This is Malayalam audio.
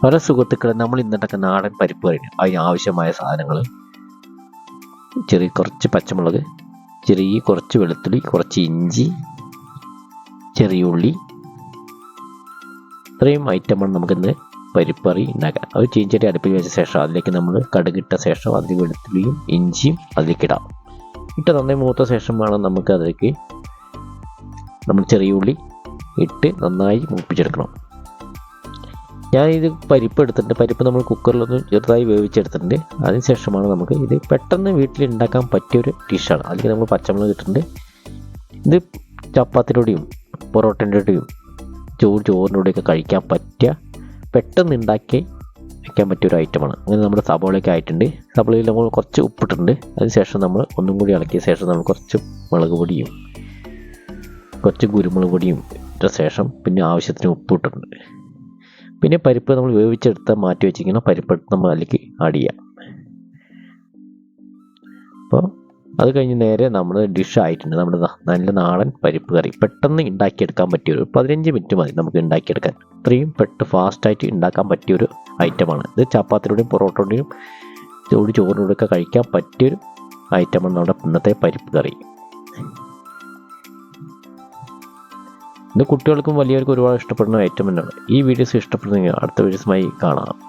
പല സുഹൃത്തുക്കളെ നമ്മൾ ഇന്നിട്ടൊക്കെ നാടൻ പരിപ്പ് കറി അതിന് ആവശ്യമായ സാധനങ്ങൾ കുറച്ച് പച്ചമുളക്, കുറച്ച് വെളുത്തുള്ളി, കുറച്ച് ഇഞ്ചി, ചെറിയ ഉള്ളി, ഇത്രയും ഐറ്റമാണ് നമുക്കിന്ന് പരിപ്പ് കറി ഉണ്ടാക്കാം. അത് ചീഞ്ചട്ടി അടുപ്പിൽ വെച്ച ശേഷം അതിലേക്ക് നമ്മൾ കടുകിട്ട ശേഷം അതിൽ വെളുത്തുള്ളിയും ഇഞ്ചിയും അതിലേക്ക് ഇടാം. ഇട്ട് നന്നായി മൂത്ത ശേഷം വേണം നമുക്ക് അതിലേക്ക് നമ്മൾ ചെറിയ ഉള്ളി ഇട്ട് നന്നായി മൂപ്പിച്ചെടുക്കണം. ഞാനിത് പരിപ്പ് എടുത്തിട്ടുണ്ട്. പരിപ്പ് നമ്മൾ കുക്കറിലൊന്ന് ചെറുതായി വേവിച്ചെടുത്തിട്ടുണ്ട്. അതിനുശേഷമാണ് നമുക്ക് ഇത് പെട്ടെന്ന് വീട്ടിൽ ഉണ്ടാക്കാൻ പറ്റിയൊരു ഡിഷാണ്. അതിലേക്ക് നമ്മൾ പച്ചമുളക് ഇട്ടിട്ടുണ്ട്. ഇത് ചപ്പാത്തിയുടെയും പൊറോട്ടൻ്റെ കൂടെയും ചോറിൻ്റെ കൂടെയൊക്കെ കഴിക്കാൻ പറ്റിയ പെട്ടെന്ന് ഉണ്ടാക്കി വയ്ക്കാൻ പറ്റിയൊരു ഐറ്റമാണ്. അങ്ങനെ നമ്മുടെ സബോളയൊക്കെ ആയിട്ടുണ്ട്. സബോളയിൽ നമ്മൾ കുറച്ച് ഉപ്പിട്ടിട്ടുണ്ട്. അതിനുശേഷം നമ്മൾ ഒന്നും കൂടി ഇളക്കിയ ശേഷം നമ്മൾ കുറച്ച് മുളക് പൊടിയും കുറച്ച് കുരുമുളക് പൊടിയും ഇട്ട ശേഷം പിന്നെ ആവശ്യത്തിന് ഉപ്പിട്ടിട്ടുണ്ട്. പിന്നെ പരിപ്പ് നമ്മൾ വേവിച്ചെടുത്ത് മാറ്റി വെച്ചിരിക്കുന്ന പരിപ്പ് നമ്മൾ അതിലേക്ക് ആഡ് ചെയ്യാം. അപ്പോൾ അത് കഴിഞ്ഞ് നേരെ നമ്മുടെ ഡിഷ് ആയിട്ടുണ്ട്. നമ്മുടെ നല്ല നാടൻ പരിപ്പ് കറി പെട്ടെന്ന് ഉണ്ടാക്കിയെടുക്കാൻ പറ്റിയൊരു 15 മിനിറ്റ് മതി നമുക്ക് ഉണ്ടാക്കിയെടുക്കാൻ. അത്രയും ഫാസ്റ്റായിട്ട് ഉണ്ടാക്കാൻ പറ്റിയൊരു ഐറ്റമാണ് ഇത്. ചപ്പാത്തിയുടെയും പൊറോട്ടയുടെയും ചോറിനോടൊക്കെ കഴിക്കാൻ പറ്റിയൊരു ഐറ്റമാണ് നമ്മുടെ ഇന്നത്തെ പരിപ്പ് കറി. ഇത് കുട്ടികൾക്കും വലിയവർക്കും ഒരുപാട് ഇഷ്ടപ്പെടുന്ന ഐറ്റം തന്നെയാണ്. ഈ വീഡിയോസ് ഇഷ്ടപ്പെടുന്നെങ്കിൽ അടുത്ത വീഡിയോസുമായി കാണാം.